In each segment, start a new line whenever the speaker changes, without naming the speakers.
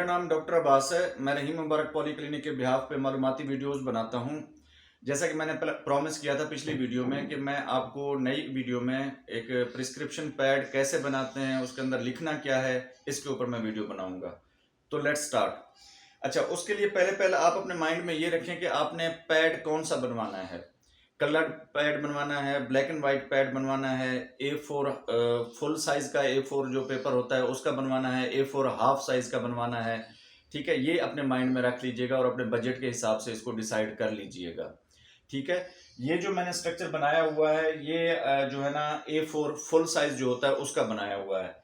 मेरा नाम डॉक्टर अब्बास है। मैं रहीम मुबारक पॉलीक्लिनिक के बिहाफ पे मालूमाती वीडियोस बनाता हूँ। जैसा कि मैंने प्रॉमिस किया था पिछली वीडियो में कि मैं आपको नई वीडियो में एक प्रिस्क्रिप्शन पैड कैसे बनाते हैं, उसके अंदर लिखना क्या है, इसके ऊपर मैं वीडियो बनाऊंगा। तो लेट्स स्टार्ट। अच्छा, उसके लिए पहले पहले आप अपने माइंड में ये रखें कि आपने पैड कौन सा बनवाना है। कलर्ड पैड बनवाना है, ब्लैक एंड वाइट पैड बनवाना है, A4 फुल साइज का A4 जो पेपर होता है उसका बनवाना है, A4 हाफ साइज का बनवाना है। ठीक है, ये अपने माइंड में रख लीजिएगा और अपने बजट के हिसाब से इसको डिसाइड कर लीजिएगा। ठीक है, ये जो मैंने स्ट्रक्चर बनाया हुआ है ये जो है ना A4 फुल साइज जो होता है उसका बनाया हुआ है।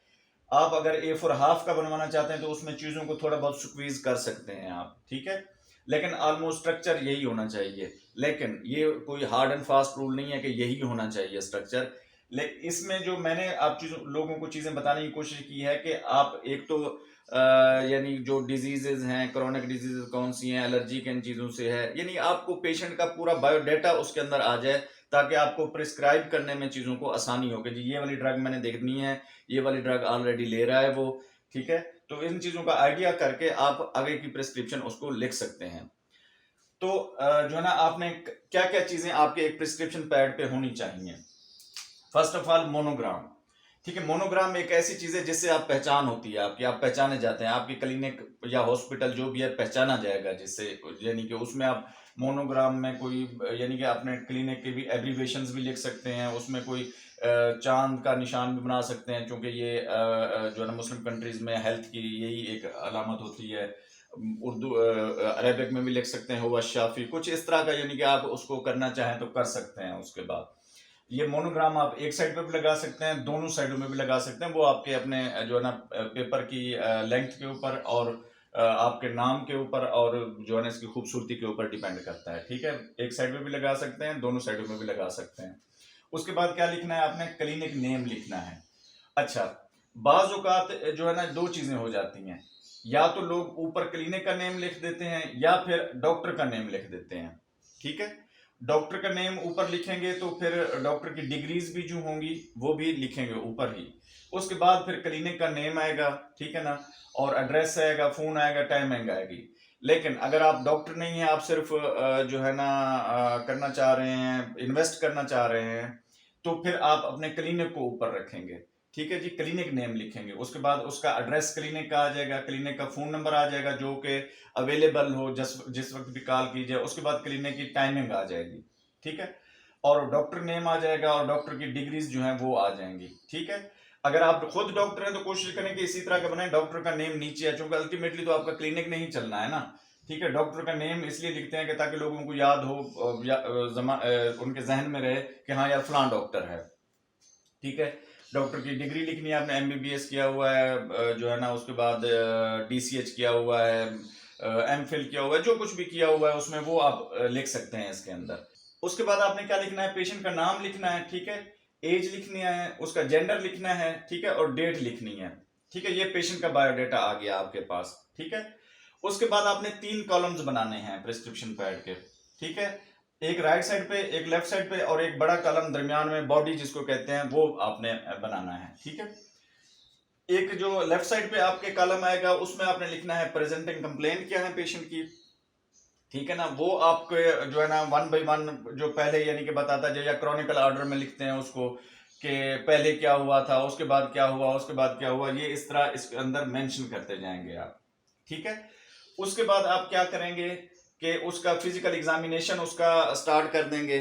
आप अगर A4 हाफ का बनवाना चाहते हैं तो उसमें चीज़ों को थोड़ा बहुत स्क्वीज कर सकते हैं आप। ठीक है, लेकिन ऑलमोस्ट स्ट्रक्चर यही होना चाहिए। लेकिन ये कोई हार्ड एंड फास्ट रूल नहीं है कि यही होना चाहिए स्ट्रक्चर। लेकिन इसमें जो मैंने आप लोगों को चीज़ें बताने की कोशिश की है कि आप एक तो यानी जो डिजीजेज हैं, क्रोनिक डिजीजेज कौन सी हैं, एलर्जी किन चीज़ों से है, यानी आपको पेशेंट का पूरा बायोडाटा उसके अंदर आ जाए ताकि आपको प्रिस्क्राइब करने में चीज़ों को आसानी हो कि जी ये वाली ड्रग मैंने देखनी है, ये वाली ड्रग ऑलरेडी ले रहा है वो। ठीक है, तो इन चीज़ों का आइडिया करके आप आगे की प्रिस्क्रिप्शन उसको लिख सकते हैं। तो जो है ना आपने क्या क्या चीज़ें आपके एक प्रिस्क्रिप्शन पैड पे होनी चाहिए। First of all monogram. ठीक है, मोनोग्राम एक ऐसी चीज है जिससे आप पहचान होती है आपकी, आप पहचाने जाते हैं, आपकी क्लिनिक या हॉस्पिटल जो भी है पहचाना जाएगा जिससे, यानी कि उसमें आप मोनोग्राम में कोई, यानी कि अपने क्लिनिक के भी एब्रीवेशंस भी लिख सकते हैं, उसमें कोई चांद का निशान भी बना सकते हैं क्योंकि ये जो है ना मुस्लिम कंट्रीज में हेल्थ की यही एक अलामत होती है। उर्दू अरेबिक में भी लिख सकते हैं हुआ शाफी, कुछ इस तरह का, यानी कि आप उसको करना चाहें तो कर सकते हैं। उसके बाद ये मोनोग्राम आप एक साइड पे भी लगा सकते हैं, दोनों साइडों में भी लगा सकते हैं, वो आपके अपने जो है ना पेपर की लेंथ के ऊपर और आपके नाम के ऊपर और जो है ना इसकी खूबसूरती के ऊपर डिपेंड करता है। ठीक है, एक साइड में भी लगा सकते हैं, दोनों साइडों में भी लगा सकते हैं। उसके बाद क्या लिखना है आपने, क्लिनिक नेम लिखना है। अच्छा, बाज औकात जो है ना दो चीजें हो जाती हैं, या तो लोग ऊपर क्लिनिक का नेम लिख देते हैं या फिर डॉक्टर का नेम लिख देते हैं। ठीक है, डॉक्टर का नेम ऊपर लिखेंगे तो फिर डॉक्टर की डिग्रीज भी जो होंगी वो भी लिखेंगे ऊपर ही। उसके बाद फिर क्लिनिक का नेम आएगा, ठीक है ना, और एड्रेस आएगा, फोन आएगा, टाइमिंग आएगी। लेकिन अगर आप डॉक्टर नहीं है, आप सिर्फ जो है ना करना चाह रहे हैं, इन्वेस्ट करना चाह रहे हैं, तो फिर आप अपने क्लिनिक को ऊपर रखेंगे। ठीक है जी, क्लिनिक नेम लिखेंगे, उसके बाद उसका एड्रेस क्लिनिक का आ जाएगा, क्लिनिक का फोन नंबर आ जाएगा जो कि अवेलेबल हो जिस वक्त भी कॉल कीजिए, उसके बाद क्लिनिक की टाइमिंग आ जाएगी। ठीक है, और डॉक्टर नेम आ जाएगा और डॉक्टर की डिग्रीज जो है वो आ जाएंगी। ठीक है, अगर आप खुद डॉक्टर हैं तो कोशिश करें कि इसी तरह का बनाए, डॉक्टर का नेम नीचे है, क्योंकि अल्टीमेटली तो आपका क्लिनिक नहीं चलना है ना। ठीक है, डॉक्टर का नेम इसलिए लिखते हैं कि ताकि लोगों को याद हो, उनके जहन में रहे कि हाँ यार फलां डॉक्टर है। ठीक है, डॉक्टर की डिग्री लिखनी है, आपने MBBS किया हुआ है जो है ना, उसके बाद DCH किया हुआ है, MPhil किया हुआ है, जो कुछ भी किया हुआ है उसमें वो आप लिख सकते हैं इसके अंदर। उसके बाद आपने क्या लिखना है, पेशेंट का नाम लिखना है। ठीक है, एज लिखनी है, उसका जेंडर लिखना है, ठीक है, और डेट लिखनी है। ठीक है, ये पेशेंट का बायोडाटा आ गया आपके पास। ठीक है, उसके बाद आपने 3 कॉलम्स बनाने हैं प्रिस्क्रिप्शन पैड के। ठीक है, एक राइट साइड पे, एक लेफ्ट साइड पे और एक बड़ा कॉलम दरमियान में, बॉडी जिसको कहते हैं, वो आपने बनाना है। ठीक है, एक जो लेफ्ट साइड पे आपके कॉलम आएगा उसमें आपने लिखना है प्रेजेंटिंग कंप्लेंट क्या है पेशेंट की। ठीक है ना, वो आपके जो है ना 1 बाय 1 जो पहले यानी कि बताता जाए, या क्रॉनिकल ऑर्डर में लिखते हैं उसको कि पहले क्या हुआ था, उसके बाद क्या हुआ, उसके बाद क्या हुआ, ये इस तरह इसके अंदर मेंशन करते जाएंगे आप। ठीक है, उसके बाद आप क्या करेंगे कि उसका फिजिकल एग्जामिनेशन उसका स्टार्ट कर देंगे।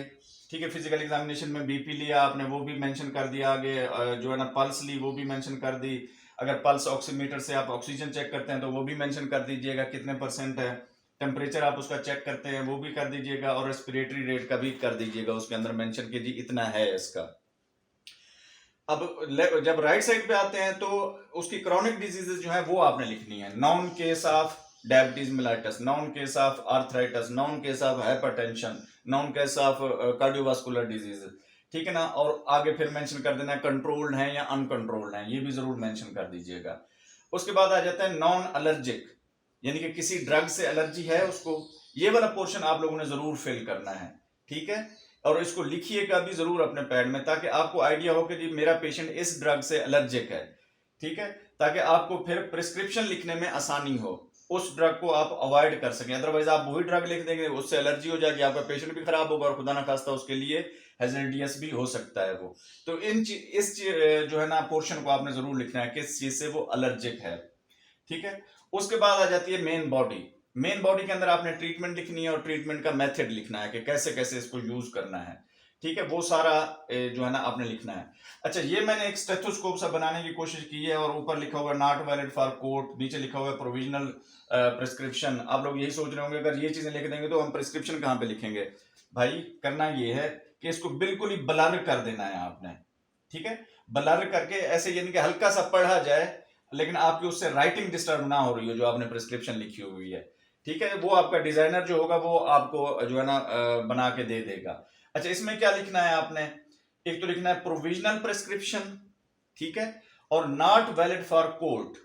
ठीक है, फिजिकल एग्जामिनेशन में BP लिया आपने, वो भी मेंशन कर दिया आगे, जो है ना पल्स ली वो भी मेंशन कर दी। अगर पल्स ऑक्सीमीटर से आप ऑक्सीजन चेक करते हैं तो वो भी मेंशन कर दीजिएगा कितने % है। टेम्परेचर आप उसका चेक करते हैं वो भी कर दीजिएगा, और रेस्पिरेटरी रेट का भी कर दीजिएगा उसके अंदर मेंशन कि जी इतना है इसका। अब जब राइट साइड पे आते हैं तो उसकी क्रॉनिक डिजीजेस जो है वो आपने लिखनी है। Non case of diabetes mellitus, non case of arthritis, non case of hypertension, non case of cardiovascular disease. ठीक है ना, और आगे फिर मेंशन कर देना कंट्रोल्ड है या अनकंट्रोल्ड है, ये भी जरूर मेंशन कर दीजिएगा। उसके बाद आ जाता है नॉन एलर्जिक, यानी कि किसी ड्रग से एलर्जी है उसको, ये वाला पोर्शन आप लोगों ने जरूर फिल करना है। ठीक है, और इसको लिखिएगा भी जरूर अपने पैड में ताकि आपको आइडिया हो कि जी मेरा पेशेंट इस ड्रग से एलर्जिक है। ठीक है, ताकि आपको फिर प्रिस्क्रिप्शन लिखने में आसानी हो। उस ड्रग को आप अवॉइड कर सकें। अदरवाइज आप वही ड्रग लिख देंगे, उससे एलर्जी हो जाएगी, आपका पेशेंट भी खराब होगा और खुदा ना खास्ता उसके लिए हैजर्डियस भी हो सकता है वो। तो जो है ना पोर्शन को आपने जरूर लिखना है, किस चीज से वो अलर्जिक है। ठीक है, उसके बाद आ जाती है मेन बॉडी। मेन बॉडी के अंदर आपने ट्रीटमेंट लिखनी है और ट्रीटमेंट का मेथड लिखना है कि कैसे कैसे इसको यूज करना है। ठीक है, वो सारा जो है ना आपने लिखना है। अच्छा, ये मैंने एक स्टेथोस्कोप सा बनाने की कोशिश की है और ऊपर लिखा हुआ नॉट वैलिड फॉर कोर्ट, नीचे लिखा हुआ है प्रोविजनल प्रिस्क्रिप्शन। आप लोग यही सोच रहे होंगे अगर ये चीजें लिख देंगे तो हम प्रिस्क्रिप्शन कहाँ पे लिखेंगे। भाई करना ये है कि इसको बिल्कुल ही ब्लर कर देना है आपने। ठीक है, ब्लर करके ऐसे यानी कि हल्का सा पढ़ा जाए लेकिन आपकी उससे राइटिंग डिस्टर्ब ना हो रही हो जो आपने प्रिस्क्रिप्शन लिखी हुई है। ठीक है, वो आपका डिजाइनर जो होगा वो आपको जो है ना बना के दे देगा। अच्छा, इसमें क्या लिखना है आपने, एक तो लिखना है प्रोविजनल प्रिस्क्रिप्शन, ठीक है, और नॉट वैलिड फॉर कोर्ट।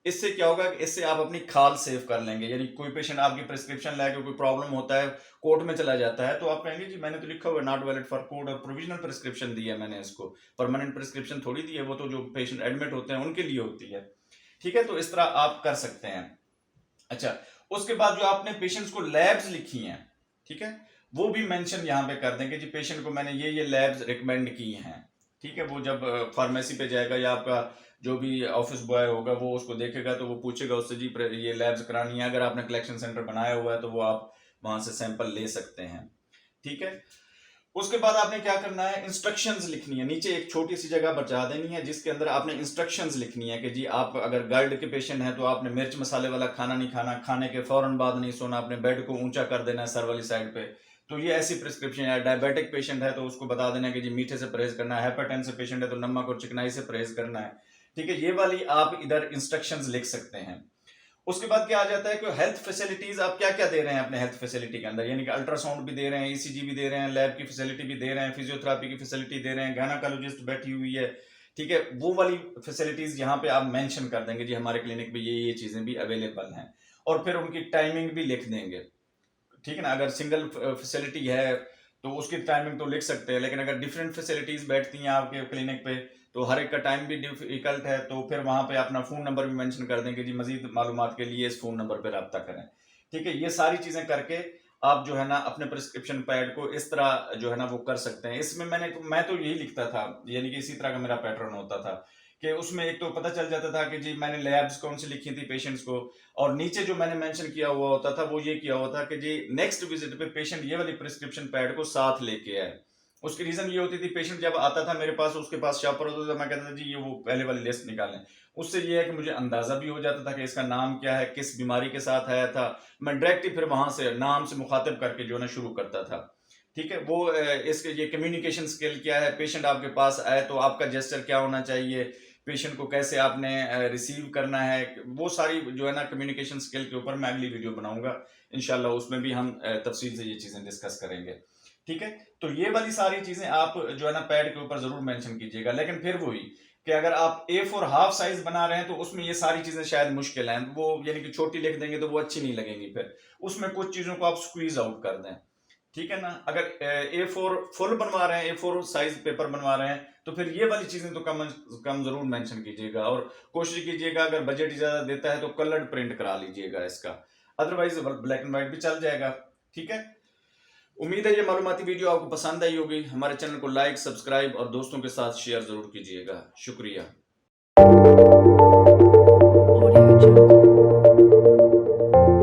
इससे क्या होगा कि इससे आप अपनी खाल सेव कर लेंगे। यानी कोई पेशेंट आपकी प्रिस्क्रिप्शन लेके कोई प्रॉब्लम होता है, कोर्ट में चला जाता है, तो आप कहेंगे जी मैंने तो लिखा हुआ नॉट वैलिड फॉर कोर्ट और प्रोविजनल प्रिस्क्रिप्शन दी है मैंने, इसको परमानेंट प्रिस्क्रिप्शन थोड़ी दी है, वो तो जो पेशेंट एडमिट होते हैं उनके लिए होती है। ठीक है, तो इस तरह आप कर सकते हैं। अच्छा, उसके बाद जो आपने पेशेंट्स को लैब्स लिखी हैं, ठीक है, वो भी मेंशन यहां पे कर देंगे जी पेशेंट को मैंने ये लैब्स रिकमेंड की हैं। ठीक है, वो जब फार्मेसी पे जाएगा या आपका जो भी ऑफिस बॉय होगा वो उसको देखेगा तो वो पूछेगा उससे जी ये लैब्स करानी है। अगर आपने कलेक्शन सेंटर बनाया हुआ है तो वो आप वहां से सैंपल ले सकते हैं। ठीक है, उसके बाद आपने क्या करना है, इंस्ट्रक्शंस लिखनी है। नीचे एक छोटी सी जगह बचा देनी है जिसके अंदर आपने इंस्ट्रक्शंस लिखनी है कि जी आप अगर गर्ड के पेशेंट हैं तो आपने मिर्च मसाले वाला खाना नहीं खाना, खाने के फौरन बाद नहीं सोना, अपने बेड को ऊंचा कर देना है सर वाली साइड पे। तो ये ऐसी प्रिस्क्रिप्शन है। डायबिटिक पेशेंट है तो उसको बता देना है कि जी मीठे से परहेज करना है। हाइपरटेंसिव पेशेंट है तो नमक और चिकनाई से परहेज करना है। ठीक है, ये वाली आप इधर इंस्ट्रक्शंस लिख सकते हैं। उसके बाद क्या आ जाता है कि हेल्थ फैसिलिटीज आप क्या क्या दे रहे हैं अपने हेल्थ फैसिलिटी के अंदर, यानी कि अल्ट्रासाउंड भी दे रहे हैं, ईसीजी भी दे रहे हैं, लैब की फैसिलिटी भी दे रहे हैं, फिजियोथेरापी की फैसिलिटी दे रहे हैं, गायनेकोलॉजिस्ट बैठी हुई है। ठीक है, वो वाली फैसिलिटीज यहाँ पे आप मेंशन कर देंगे जी हमारे क्लिनिक में ये चीजें भी अवेलेबल हैं, और फिर उनकी टाइमिंग भी लिख देंगे। ठीक है ना, अगर सिंगल फैसिलिटी है तो उसकी टाइमिंग तो लिख सकते हैं, लेकिन अगर डिफरेंट फैसिलिटीज बैठती हैं आपके क्लिनिक पे तो हर एक का टाइम भी डिफिकल्ट है, तो फिर वहां पे अपना फोन नंबर भी मेंशन कर देंगे जी मजीद मालूमात के लिए इस फोन नंबर पे रब्ता करें। ठीक है, ये सारी चीजें करके आप जो है ना अपने प्रिस्क्रिप्शन पैड को इस तरह जो है ना वो कर सकते हैं। इसमें मैं तो यही लिखता था, यानी कि इसी तरह का मेरा पैटर्न होता था कि उसमें एक तो पता चल जाता था कि जी मैंने लैब्स कौन सी लिखी थी पेशेंट्स को, और नीचे जो मैंने मेंशन किया हुआ होता था वो ये किया हुआ था कि जी नेक्स्ट विजिट पे पेशेंट ये वाली प्रिस्क्रिप्शन पैड को साथ लेके आए। उसकी रीजन ये होती थी पेशेंट जब आता था मेरे पास, उसके पास शॉपर होता था, मैं कहता था जी ये वो पहले वाली लिस्ट निकालें। उससे ये है कि मुझे अंदाजा भी हो जाता था कि इसका नाम क्या है, किस बीमारी के साथ आया था। मैं डायरेक्ट ही फिर वहां से नाम से मुखातिब करके जो है ना शुरू करता था। ठीक है, वो इसके ये कम्युनिकेशन स्किल क्या है, पेशेंट आपके पास आए तो आपका जेस्चर क्या होना चाहिए, पेशेंट को कैसे आपने रिसीव करना है, वो सारी जो है ना कम्युनिकेशन स्किल के ऊपर मैं अगली वीडियो बनाऊंगा इंशाल्लाह, उसमें भी हम तफसील से ये चीजें डिस्कस करेंगे। ठीक है, तो ये वाली सारी चीजें आप जो है ना पैड के ऊपर जरूर मेंशन कीजिएगा। लेकिन फिर वही कि अगर आप A4 हाफ साइज बना रहे हैं तो उसमें ये सारी चीजें शायद मुश्किल हैं, वो यानी कि छोटी लिख देंगे तो वो अच्छी नहीं लगेंगी, फिर उसमें कुछ चीजों को आप स्क्वीज आउट कर दें। ठीक है ना, अगर A4 फुल बनवा रहे हैं, A4 साइज पेपर बनवा रहे हैं, तो फिर ये वाली चीजें तो कम जरूर मेंशन कीजिएगा, और कोशिश कीजिएगा अगर बजट ज्यादा देता है तो कलर्ड प्रिंट करा लीजिएगा इसका, अदरवाइज ब्लैक एंड व्हाइट भी चल जाएगा। ठीक है, उम्मीद है ये मालूमाती वीडियो आपको पसंद आई होगी। हमारे चैनल को लाइक, सब्सक्राइब और दोस्तों के साथ शेयर जरूर कीजिएगा। शुक्रिया।